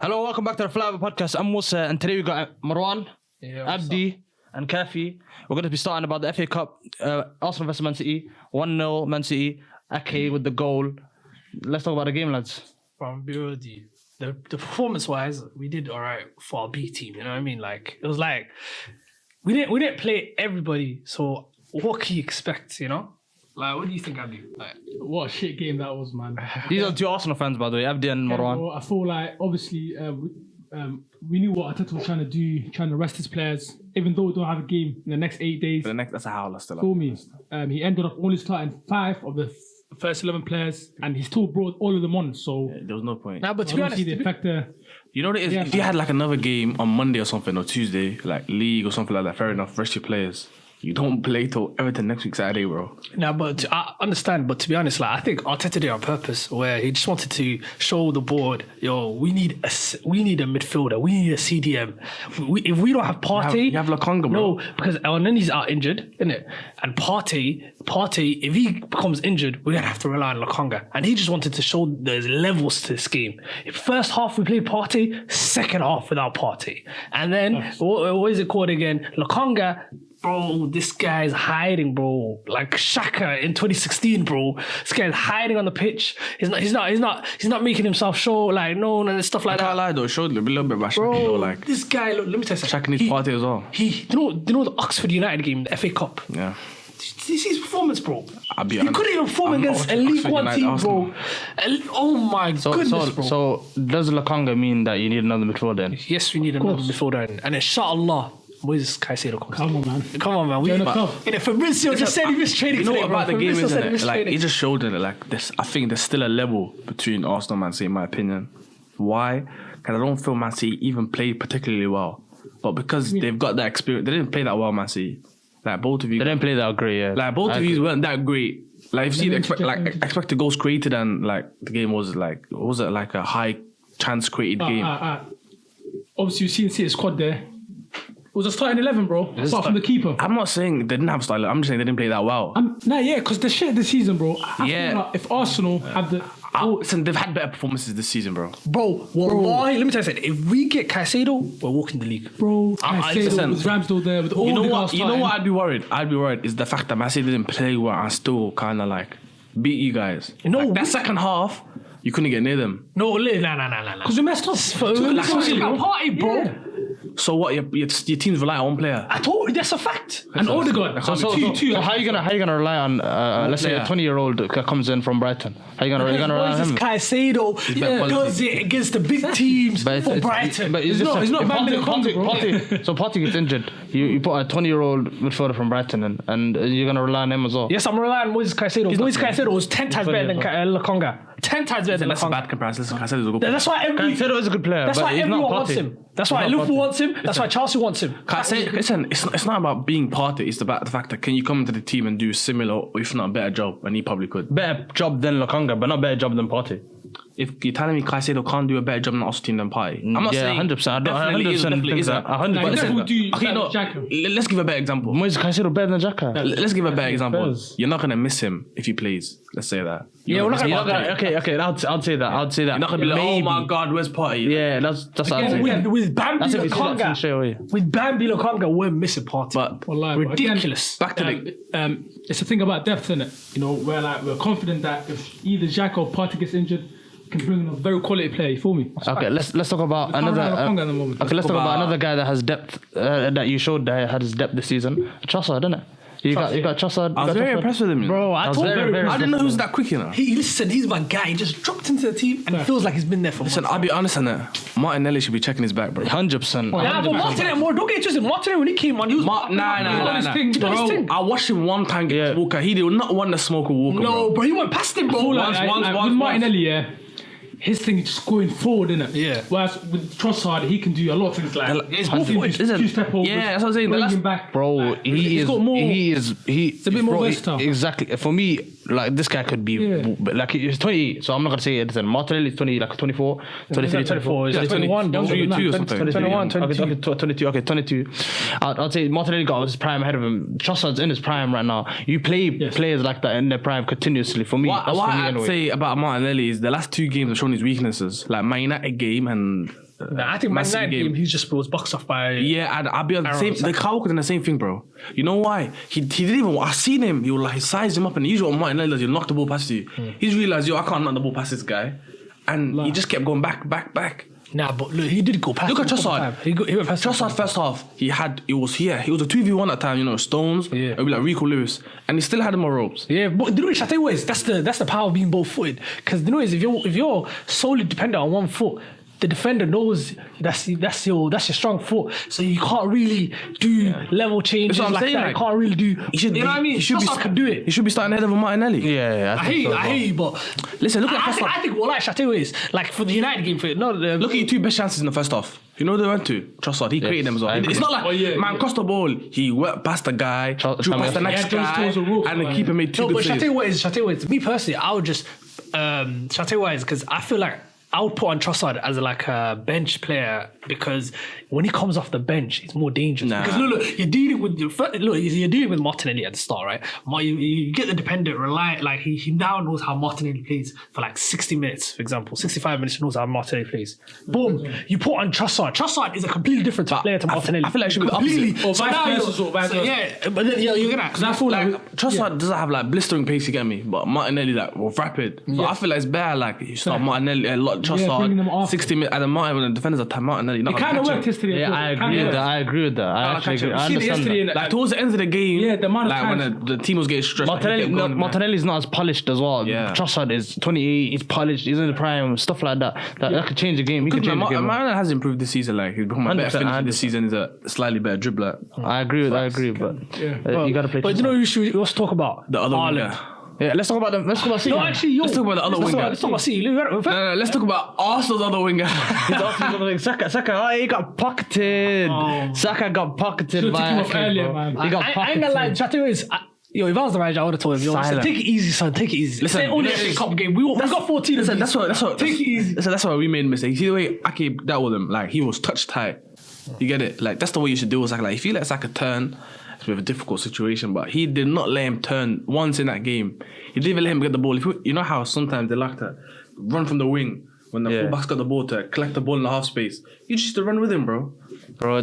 Hello, welcome back to the Flyover Podcast. I'm Musa, and today we got Marwan, Abdi, and Kafi. We're going to be starting about the FA Cup. Arsenal vs Man City, 1-0 Man City. Ake with the goal. Let's talk about the game, lads. From BOD, the performance-wise, we did all right for our B team. You know what I mean? Like it was like we didn't play everybody. So what can you expect? You know? Like, what do you think, Abdi? Like, What a shit game that was, man. These are two Arsenal fans, by the way, Abdi and Marwan. Well, I feel like, obviously, we knew what Arteta was trying to do, trying to rest his players, even though we don't have a game in the next 8 days. That's a howler still. Feel me? He ended up only starting 5 of the first 11 players, and he still brought all of them on. So, There was no point. nah, but to be honest, the factor. You know what it is? Yeah, If you had like another game on Monday or something, or Tuesday, like league or something like that, fair enough, rest your players. You don't play till Everton next week Saturday, bro. nah, but I understand. But to be honest, like I think Arteta did it on purpose, where he just wanted to show the board, yo, we need a midfielder, we need a CDM. If we don't have Partey, You have Lokonga, bro. no, because Elneny's out injured, isn't it? And Partey, if he becomes injured, we're gonna have to rely on Lokonga. And he just wanted to show there's levels to this game. First half we played Partey, second half without Partey, and then what is it called again? Lokonga. Bro, this guy's hiding, bro. Like Saka in 2016, bro. This guy's hiding on the pitch. He's not making himself show like known and stuff like I can't that. lie though, it showed a little bit about Shaq, Bro, though, like this guy, look, let me tell you something. Shaq needs Partey as well. You know the Oxford United game, the FA Cup. Yeah. Did you see his performance, bro? I'll be He honest, couldn't even perform I'm not against a watching League Oxford One United team, Arsenal. bro. Oh my goodness, bro. So does Lokonga mean that you need another midfielder then? Yes, we need another midfielder, and inshallah, where's Caicedo comes? Come on, man. Come on, man. Get in the club. Fabrizio just said he missed training You know today, what bro. about the game, Fabrizio said he isn't it? missed Like training. it just showed that like this. I think there's still a level between Arsenal and Man City, in my opinion. Why? Because I don't feel Man City even played particularly well, but because they've got that experience, they didn't play that well. Man City, like both of you, They didn't play that great, yeah. like both I of you agree. weren't that great. Like if you see the expected goals created and like the game was like like a high chance created game. Obviously, you've seen City's squad there. It was a starting 11, bro. Apart from the keeper. I'm not saying they didn't have style. I'm just saying they didn't play that well. Because the shit this season, bro. I Yeah. feel like if Arsenal have the... Listen, they've had better performances this season, bro. Bro, wallahi, let me tell you something. If we get Caicedo, we're walking the league. Bro, listen, Caicedo with Ramsdale there with all You know the what? guys You know starting. what? I'd be worried is the fact that Man City didn't play well and still kind of like beat you guys. No, Like, that second half, you couldn't get near them. No, nah. Because we messed up. That's what you got party, bro. Yeah. So what? Your team's rely on one player. I told you, that's a fact. And Odegaard. So how are you gonna rely on let's say a 20-year-old comes in from Brighton? How you gonna rely What on is him? this Caicedo does it against the big teams for Brighton? He's not bad with Lokonga, bro. So Partey gets injured. You put a 20-year-old midfielder from Brighton in, and you're gonna rely on him as well. Yes, I'm relying on Moises Caicedo. Moises Caicedo was 10 times better than Lokonga. 10 times better than That's a Lokonga. bad comparison. Listen, I said he's a good player. That's why Caicedo is a good player. That's but why he's everyone not wants Partey. him. That's why He's not Liverpool Partey. wants him. That's why Chelsea wants him. Listen, it's not about being Partey. It's about the fact that can you come into the team and do similar, or if not a better job, and he probably could. Better job than Lokonga, but not better job than Partey. If you're telling me Caicedo can't do a better job than Arsenal team than Partey, I'm not saying 100%. I definitely 100% definitely think isn't. that. 100%. Like, Liverpool do Okay, no. Xhaka. Let's give a better example. Moises Caicedo better than Xhaka. Let's give a better example. Bears. You're not gonna miss him if he plays. Let's say that. Yeah, we're not You're gonna not gonna- Okay. I'd say that. You're not gonna be like, oh Maybe. my god, where's Partey? Yeah, that's what I'd say. With Bambi That's if you see that team straight away. Lokonga. With Bambi Lokonga, we're missing Partey. But Wallahi, but again, ridiculous. back to the it's the thing about depth, isn't it? You know, where like we're confident that if either Xhaka or Partey gets injured, we can bring in a very quality player. You feel me? Okay, let's talk about can't another. rely on Lokonga at the moment. Okay, let's talk about another guy that has depth. That you showed that had his depth this season. Trossard, didn't it? You got Trossard. I was very impressed with him. Bro, I was told very, you. very I didn't know he was that quick, you know. Listen, he's my guy. He just dropped into the team and it feels like he's been there for Listen, months. I'll be honest on it. Martinelli should be checking his back, bro. 100%. Nah, but Martinelli, don't get twisted. Martinelli, when he came on, he was... He done his thing. I watched him one time get Walker. He did not want to smoke a Walker, No, bro. bro, he went past him, bro. Once. With Martinelli, yeah, his thing is just going forward, innit? Yeah. Whereas with Trossard, he can do a lot of things like It's he can do isn't- two-step overs, yeah, that's what I'm saying. bring That's- him back. Bro, he is a bit more bro, versatile. Exactly. For me, like this guy could be like he's 20, so I'm not gonna say it. Martinelli is 20, like 24, 23, 24. Yeah, 21, Younger than you or something. 21, 22. Okay, 22. I'd say Martinelli got his prime ahead of him. Trossard's in his prime right now. You play players like that in their prime continuously. For me, What that's for me I'd anyway. say about Martinelli is the last two games have shown his weaknesses. Like Man United game and I think Man City United game, he just was boxed off by. Yeah, and I'll be on the same. Saka. The Kyle Walker's in the same thing, bro. You know why? He didn't even. I seen him. He was like, he sized him up, and usually what Martinelli does, he'll knock the ball past you. He's realized, I can't knock the ball past this guy, and he just kept going back. Nah, but look, he did go past. Look at Trossard. He went past. Trossard first half, he was a 2v1 at time, Stones, it'd be like Rico Lewis, and he still had him on ropes. Yeah, but the I tell you what is that's the power of being both footed. Because the noise, if you're solely dependent on one foot, the defender knows that's your strong foot, so you can't really do level changes like that. You can't really do. You know what I mean? Trossard can do it. He should be starting ahead of Martinelli. Yeah. I hear you, but listen, look at I think what I tell you is like for the United game, look at your two best chances in the first half. You know who they went to? Trossard. He created them as well. It's not like crossed the ball. He went past the guy, drew past the next guy, and the keeper made two good saves. But shall I tell you what is? Me personally, I would just shall I tell you why is because I feel like I would put on Trossard as like a bench player because when he comes off the bench, it's more dangerous. Because look, you're dealing with Martinelli at the start, right? You get the dependent, reliant, like he now knows how Martinelli plays for like 60 minutes, for example, 65 minutes. He knows how Martinelli plays. Boom, you put on Trossard. Trossard is a completely different player to Martinelli. I feel like it should be the opposite. Or vice versa. Yeah, but then you're gonna. Because I feel like Trossard doesn't have like blistering pace, you get me, but Martinelli like rapid. So I feel like it's better like you start Martinelli a lot. bringing them Trossard, off. 60 minutes, and then Martin when the defenders are Martinelli. It kind of worked yesterday. Yeah, I agree with that. I actually agree. I understand that. Like towards the end of the game, the amount of like times. when the team was getting stressed. Martinelli's not as polished as well. Yeah. Trossard is 28. He's polished. He's in the prime. Stuff like that. That could change the game. He could change the game. Marwan has improved this season. Like he's become a better 100%, finisher this season. He's a slightly better dribbler. I agree, but you gotta play. But you know, we should also talk about The other Haaland. winger. Yeah, let's talk about them. Let's talk about City. No, actually, Let's talk about the other winger. Let's talk about City. No, let's talk about Arsenal's other winger. Saka, he got pocketed. Saka got pocketed by earlier, man. He got I ain't pocketed. gonna lie, Chateau is. Yo, if I was the manager, I would have told him, Silent. take it easy, son. Take it easy. Listen, It's only a cup game. We got 14. Listen, that's what. Take it easy. Listen, that's why we made a mistake. You see the way Ake dealt with him, like he was touch tight. You get it? Like that's the way you should do it. Like if you let Saka turn, it's a bit of a difficult situation. But he did not let him turn once in that game. He didn't even let him get the ball. You know how sometimes they like to run from the wing when the fullback's got the ball to collect the ball in the half space. You just have to run with him, bro. Bro, you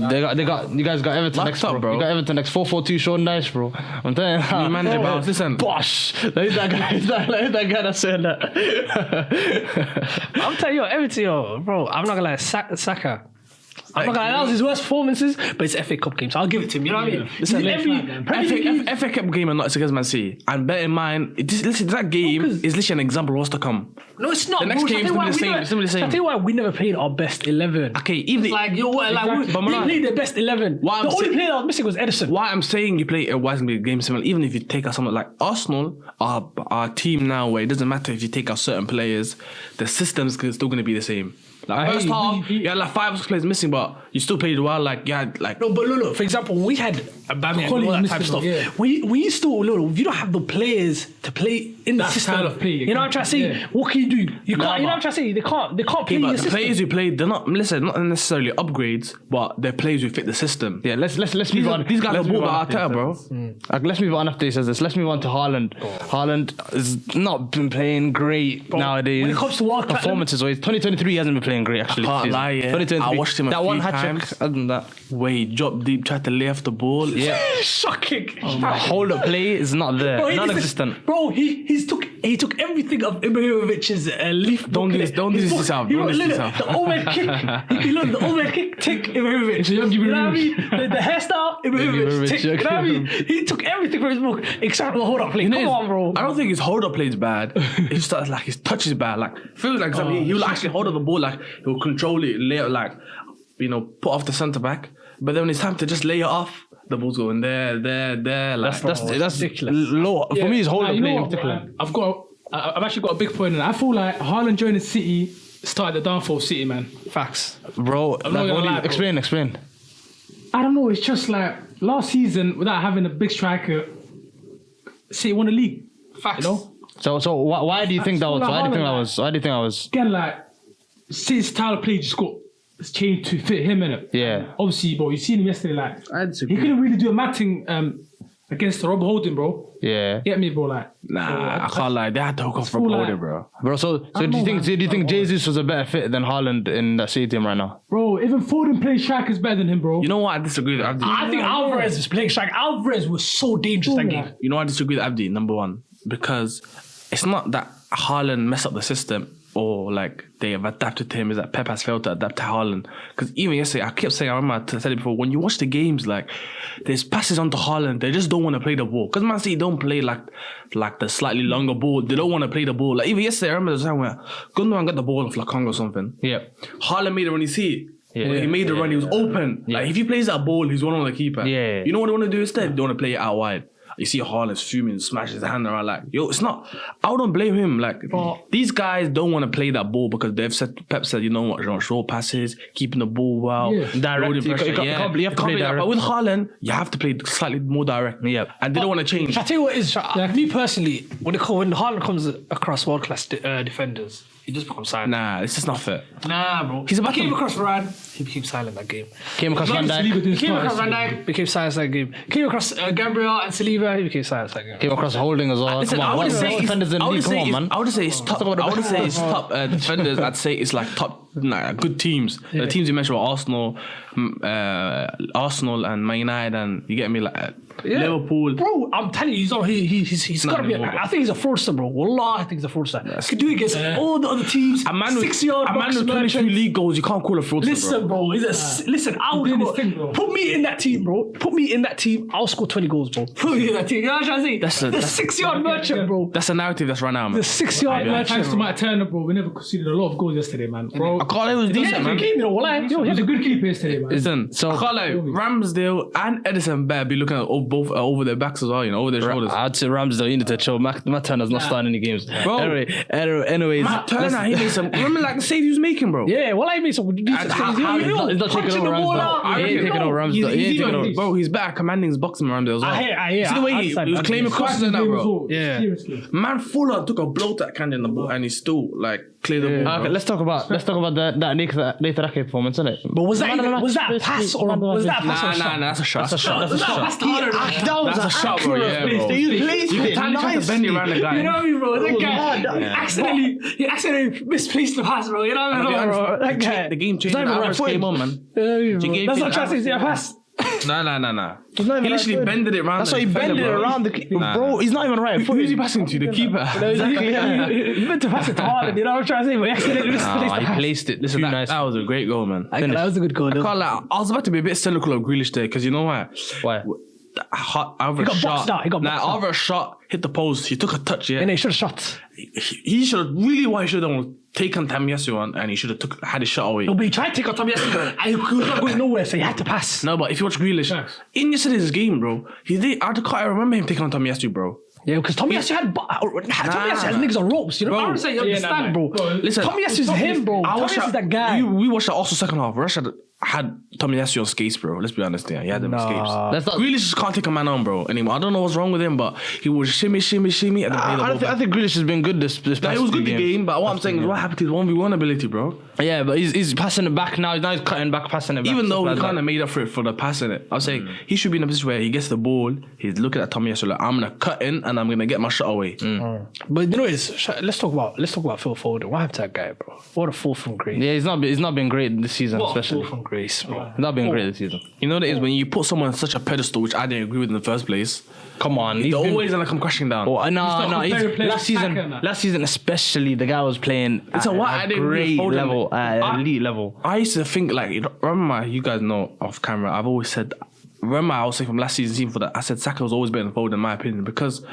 guys got Everton Locked next, up, bro. You got Everton next 4-4-2 Sean Dyche, bro. I'm telling you. New manager, bro. Listen. Bosh. Who's that guy that's saying that? I'm telling you, Everton, bro. I'm not gonna lie, Saka. I'm not gonna lie, that was his worst performances, but it's FA Cup game, so I'll give it to him. You know what I mean? Listen, FA Cup game and not against Man City. And bear in mind, listen, that game is literally an example of what's to come. No, it's not. The next game is going to be the same. It's going to be the same. I'll tell you why we never played our best 11. Okay, even Like, yo, like, we played the best 11. The only player that was missing was Edison. Why I'm saying you play a wise game similar, even if you take out someone like Arsenal, our team now, where it doesn't matter if you take out certain players, the system's still going to be the same. Like first half, you had like 5 or 6 players missing, but you still played well. Like you had like No, but look. For example, when we had Aubameyang and all that type of stuff, we still if you don't have the players to play in the system, style of play, you know what I'm trying to say? yeah. What can you do? You can't. You know what I'm trying to say? They can't play but your the system. players who played, they're not necessarily upgrades, but they're players who fit the system. Yeah, let's move on. These guys are bought by Arteta, bro. Let's move on after he says this. Let's move on to Haaland. Haaland has not been playing great nowadays. When it comes to World Cup, performances, 2023 he hasn't been playing great actually. I can't lie, yeah. 2023. I watched him a that few one hat trick. times. Other than that, Where he dropped deep, tried to lay off the ball. yeah, shocking. hold up play is not there, non-existent. Bro, he took everything of Ibrahimovic's leaf. Don't do this to sound. The overhead kick. Look, the overhead kick. Tick Ibrahimovic. You know what I mean? The hairstyle. Ibrahimovic. Tick. You know what I mean? He took everything from his book except for the hold up play. Come on, bro. I don't think his hold up play is bad. It's just like his touch is bad. Like feels like he will actually hold up the ball. Like he'll control it, lay it, like put off the centre back. But then when it's time to just lay it off, the ball's going there. Like That's ridiculous. Low. For me, it's hold up play in particular. I've actually got a big point in that. I feel like Haaland joining City started the downfall of City, man. Facts. Bro, I'm not gonna lie, bro. explain. I don't know. It's just like last season, without having a big striker, City won the league. Facts. You know. So why do you think that was? Why do you think that was? Again, like City's style of play just got changed to fit him in it. Yeah. Obviously, bro, you seen him yesterday. Like he couldn't really do a mad thing against Rob Holding, bro. Yeah. Get me, bro. Like, Nah, I can't lie. They had to hook off from feel like- Holding, bro. Bro, so do you think Jesus was a better fit than Haaland in that City team right now? bro, even Foden playing strikers better than him, bro. You know what? I disagree with Abdi. I think Alvarez was playing strike. Alvarez was so dangerous that game. You know why I disagree with Abdi, number one? Because it's not that Haaland messed up the system or like they have adapted to him, is that Pep has failed to adapt to Haaland. Because even yesterday, I kept saying, I remember I said it before, when you watch the games, like there's passes onto Haaland, they just don't want to play the ball. Because Man City don't play like the slightly longer ball. They don't want to play the ball. Like even yesterday, I remember the time where Gundogan got the ball off Lakong or something. Yeah. Haaland made it run, you see it. Yeah. He made the run, he was open. Like if he plays that ball, he's one on the keeper. Yeah. You know what they want to do instead? They want to play it out wide. You see Haaland's fuming, smashes his hand around like, yo, it's not. I wouldn't blame him. Like these guys don't want to play that ball because Pep said, you know what, short passes, keeping the ball well, Direct. loading You pressure. can't play But direct. with Haaland, you have to play slightly more direct. Yeah. And they don't want to change. I tell you what is me personally, when Haaland comes across world class defenders, he just becomes silent. Nah, it's just not fair. Nah, bro. He's about He came to- across Varane, he became silent that game. Came across Van Dijk. He came across Van Dijk, became silent that game. Came across Gabriel and Saliba, he became silent that game. Came across Holding as well. Listen, Come I on, would one of the say best defenders in the league. Come on, man. I would say it's top. I would say it's top defenders. I'd say it's like top good teams. The teams you mentioned were Arsenal, Arsenal and Man United, and you get me like Liverpool. Bro, I'm telling you, he's got to be. I think he's a fraudster, bro. Wallah, I think he's a fraudster. He could do it against all the other teams. A man with 6-yard a man with 22 league goals, you can't call a fraudster. Listen, bro. Listen, I'll doing his thing, bro. put me in that team, bro. Put me in that team. I'll score 20 goals, bro. Put me in that team. You know what I'm trying to say? The 6-yard merchant, bro. That's a narrative that's run out, man. The 6-yard Thanks merchant. to Matt Turner, bro. We never conceded a lot of goals yesterday, man. Bro, I can't. It was decent, man. Game, you know, Wallah. he was a good keeper yesterday, man. Listen, so I can't lie, Ramsdale and Edison better be looking at both over their backs as well, you know, over their shoulders. I'd say Ramsdale, you need to chill. Matt Turner's not starting any games. Bro. Anyways. Matt Turner, he made some. Remember, like the save he was making, bro. Yeah, Wallah, he made some decent how- saves. how- He's not taking over Ramsdale. He ain't taking over Ramsdale. He ain't taking over. Bro, he's better commanding his boxing Ramsdale as well. I hear. See the way I he was understand. claiming crosses and that, bro. Yeah. Seriously. Man, Fuller took a blow to that candy in the ball, and he still like cleared the ball. Okay, bro. let's talk about that Nathan Ake performance, isn't it? But was that a pass or was that a pass or a shot? Nah, that's a shot. That's a shot. That's a shot. That's a shot, bro. Yeah, bro. He placed You it can try to bend it around the guy. You know what I mean, bro? That guy he accidentally misplaced the pass, bro. You know what I mean, bro? That guy. The game changed. not The even hours right came foot. on, man. That's not translating to a pass. Nah. not He even literally right bended it around. That's the why he defender, bended it bro. around bro. He's not even right. Who's he passing to? The keeper. Exactly. He meant to pass it to Haaland. You know what I'm trying to say? But he accidentally misplaced the He pass. placed it. Listen, That, nice. that was a great goal, man. That was a good goal. Can't lie, I was about to be a bit cynical of Grealish there because you know why? Why? He got boxed out, he got boxed out. Over a shot, hit the post. He took a touch, yeah. And he should have shot. He should have really what he should have done was taken Tamiyasu on and he should have had his shot away. No, but he tried to take on Tommy yesterday. And he was not going nowhere, so he had to pass. No, but if you watch Grealish, Facts. in yesterday's game, bro, he did. I remember him taking on Tamiyasu, bro. Yeah, because Tommy Yasu had niggas on ropes. You know what I'm saying? You understand, bro? Listen, Tommy Yasu's him, bro. Tommy Yasu's that guy. We watched the also second half. Russia had Tomiyasu on skates, bro. Let's be honest there. He had them on skates. That's not. Grealish just can't take a man on, bro, anymore. I don't know what's wrong with him, but he was shimmy, and then play the ball. I think Grealish has been good this past It was good few the games. game, but what I'm saying is what happened to his 1v1 ability, bro. Yeah, but he's passing it back now. Now he's cutting back, passing it back. Even though stuff he like kind that. of made up for it for the passing it. I'm saying he should be in a position where he gets the ball, he's looking at Tomiyasu like, I'm gonna cut in and I'm gonna get my shot away. But you know, let's talk about Phil Foden. What happened to that guy, bro? What a fall from grace. Yeah, he's not been great this season, What a especially. fall from grace, bro. He's not been great this season. You know what it is when you put someone on such a pedestal, which I didn't agree with in the first place. Come on, He's always gonna come crashing down. Oh, no. comparing players Last to Saka and that. season especially, the guy was playing It's at a what I a didn't great Foden. level, elite level. I used to think like, remember, you guys know off camera, I've always said, remember I was saying from last season for that, I said Saka was always better than Foden in my opinion because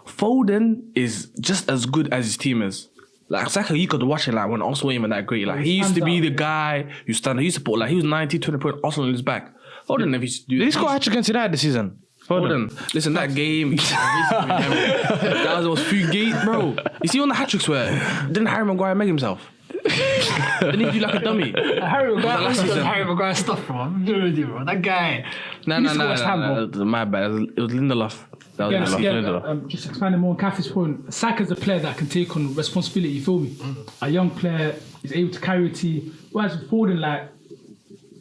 Foden is just as good as his team is. Like Saka, you could watch it like when Arsenal weren't even that great. Like he used to be the guy you stand. He used to put like he was 90, 20 point Arsenal on his back. Foden never used to do. Did he score a hat-trick against United this season? Foden. Listen, that game, that was few gate, bro. You see on the hat tricks where didn't Harry Maguire make himself? Didn't he do like a dummy? Harry Maguire, Last season. Harry Maguire stuff, bro. I'm doing with you, bro. That guy. No, my bad. It was Lindelof. That was Lindelof. Just expanding more on Kafi's point, Saka's a player that can take on responsibility, you feel me? A young player is able to carry a team. Whereas with Foden, like,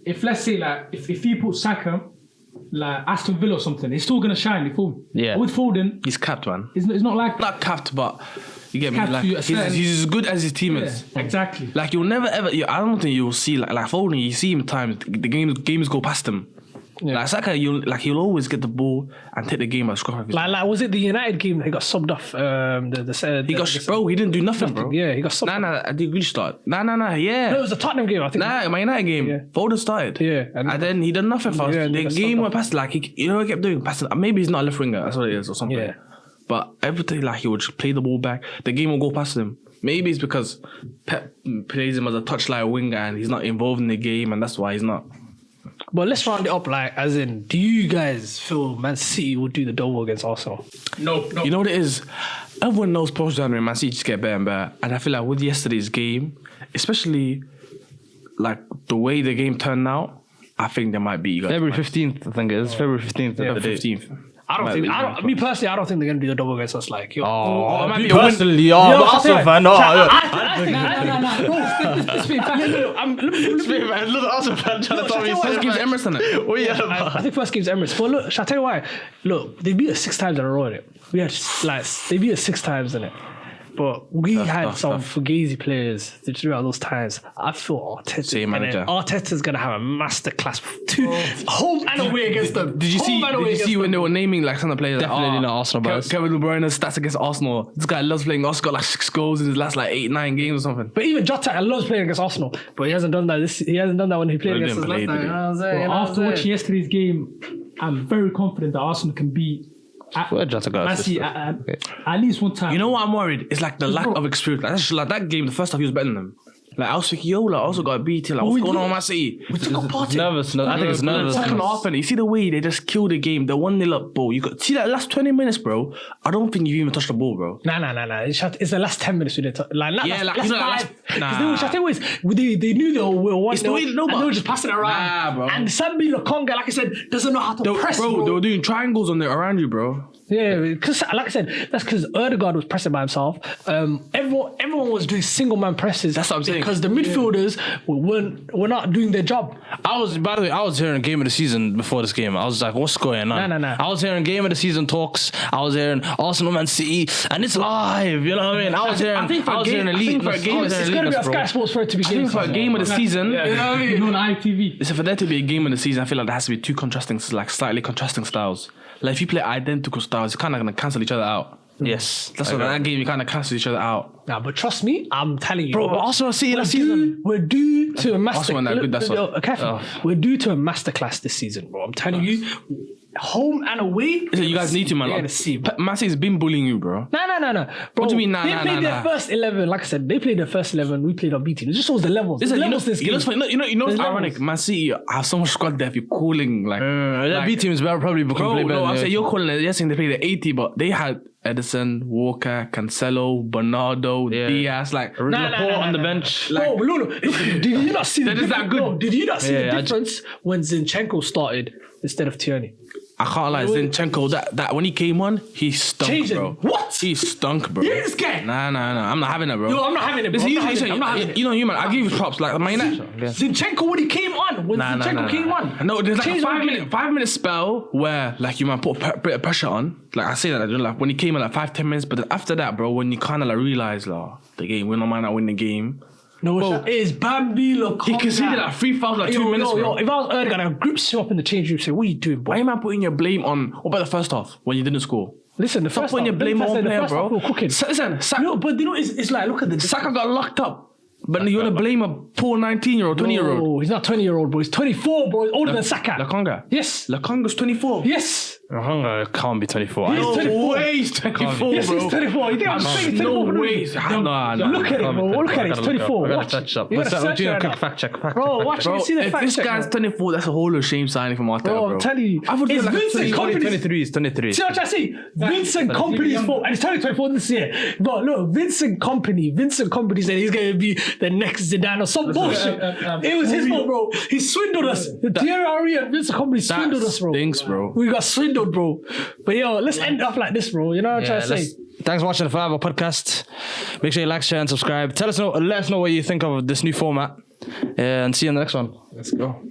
if let's say, like, if you put Saka like Aston Villa or something, he's still gonna shine. You feel me? Yeah. With Foden, He's capped, man. it's not like Not capped, but you get me. Capped Like to a certain- he's as good as his team yeah, is. exactly. Like you'll never ever. I don't think you'll see like Foden. You see him at times. The games go past him. Like Saka, he'll always get the ball and take the game by scruff of his. Like was it the United game that he got subbed off? He didn't do nothing, bro. Yeah, he got subbed. Nah, I did really start. Nah, yeah. No, it was a Tottenham game, I think. Nah, my United game. Yeah. Foden started. Yeah, and then he did nothing for us. Yeah, and he The got game subbed went past. Like you know what he kept doing? Passing. Maybe he's not a left winger. That's what it is, or something. Yeah. But everything like he would just play the ball back. The game will go past him. Maybe it's because Pep plays him as a touchline winger and he's not involved in the game, and that's why he's not. But let's round it up, like, as in, do you guys feel Man City will do the double against Arsenal? No. You know what it is? Everyone knows post-January Man City just get better and better. And I feel like with yesterday's game, especially like the way the game turned out, I think there might be you guys. February 15th, I think it is. February 15th. Yeah, the the date. 15th. Me personally, I don't think they're going to do the double against us. Like, yo, Oh, it might be you personally, I'm Arsenal fan. No, Little Arsenal fan trying to tell me First game's Emirates, isn't it? What are you on I about? think first game's Emirates. But look, shall I tell you why? Look, they beat us 6 times in a row in it. We had like they beat us 6 times in it. But we had some fugazi players throughout those times. I feel Arteta's gonna have a masterclass home and away against them. Did you see when they were naming like some of the players? Definitely not Arsenal, but Kevin De Bruyne's stats against Arsenal. This guy loves playing Arsenal. Got like 6 goals in his last like 8-9 games or something. But even Jota loves playing against Arsenal, but he hasn't done that. He hasn't done that when he played against us last time. You know what I'm saying? Well, after watching yesterday's game, I'm very confident that Arsenal can beat Where Jota got Man City at least one time. You know what I'm worried? It's like the lack of experience. Like, that's just, like that game, the first half he was better than them. Like I was thinking, yo, like, I also got a BT. Like, what's going on with Man City? We took a party. Nervous. I think it's nervous. Second half, and you see the way they just killed the game. The 1-0 up, bro. You got see that last 20 minutes, bro. I don't think you even touched the ball, bro. Nah. It's the last 10 minutes we did. Like, not Yeah, last, like, last you know, 5. nah. Because they knew they were 1-0. It's the way- no, and but- they were just passing it around. Nah, bro. And Sambi Lokonga, like I said, doesn't know how to press, Bro, they were doing triangles on there around you, bro. Yeah, because like I said, that's because Ødegaard was pressing by himself. Everyone was doing single man presses. That's what I'm saying. Because the midfielders were not doing their job. By the way, I was hearing game of the season before this game. I was like, what's going on? Nah. I was hearing game of the season talks. I was hearing Arsenal Man City, and it's live. You know what I mean? I was hearing elite. It's going to be on Sky Sports for it to be I think for a game of the season, you know what I mean? on ITV. Listen, for there to be a game of the season, I feel like there has to be two slightly contrasting styles. Like if you play identical styles, you're kind of gonna cancel each other out. Yes, That's what that game you kind of cancel each other out. Nah, but trust me, I'm telling you, bro. Arsenal City last season. We're due to a master. Arsenal weren't that good, that's all. We're due to a masterclass this season, bro. I'm telling you, home and away. Listen, you guys need to, man. You're gonna see, bro. Man City's been bullying you, bro. No. Bro, What do you mean, nah, they nah, played nah, their nah? first 11. Like I said, they played their first 11. We played unbeaten. It just shows the levels. Listen, The levels this game. you know, it's There's ironic. levels. Man City have so much squad depth. You're calling like That B team is probably become play better. no, I'm than saying you. you're calling it. You're saying they played the 80, but they had Edison, Walker, Cancelo, Bernardo, Diaz, like Laporte on the bench. Bro, look, did you not see the That is that good. Bro, did you not see Yeah, the I difference when Zinchenko started instead of Tierney? I can't lie, Zinchenko, that when he came on, he stunk, Changed it. bro. What? He stunk, bro. Yeah, this guy. Nah. I'm not having it, bro. Yo, I'm not having it, bro. Listen, I'm not having it. You know, you man. I give you props. Like, man, Zinchenko when he came on. Zinchenko came on. No, there's like a Changed my game. 5 minute spell where like you man put a bit of pressure on. Like I say that, like when he came in like 5-10 minutes, but then after that, bro, when you kind of like realize like the game, we don't mind not win the game. No, it's Bambi Lokonga. He conceded like 3 fouls like 2 minutes, bro. If I was Ødegaard, I'd grip him up in the change room and say, what are you doing, boy? Why am I putting your blame on? What about the first half when you didn't score? Listen, the Stop first putting your blame on one player, bro. Cooking. Listen, No, but you know, it's like, look at the... Saka got locked up. But you want to blame a poor 19-year-old, 20-year-old? No, he's not 20-year-old, bro. He's 24, bro. He's older than Saka. Lokonga? Yes. Lokonga's 24. Yes. Hunger can't be 24. He's No 24. way, he's 24, Yes, bro. he's 24. You think I'm saying 24? No way. Nah. Look at it, bro. Look at it. He's 24. I gotta Watch. touch up. You gotta search it right now. Fact check. Bro, watch Bro, it. See the if fact this check, guy's bro. 24, that's a whole of shame signing from Arteta, Bro, bro. I'm telling you. I would do It's like a Vincent 20, Kompany's... 23 is 23. See what I say? Vincent Kompany's fault. And he's turning 24 this year. But look, Vincent Kompany said he's going to be the next Zidane or some bullshit. It was his fault, bro. He swindled us. The Thierry Henry and Vincent Kompany swindled us, bro. Stinks, bro. We got swindled, bro. But yo, let's end off like this, bro. You know what I'm trying to say? Thanks for watching the Forever podcast. Make sure you like, share, and subscribe. Let us know what you think of this new format. And see you in the next one. Let's go.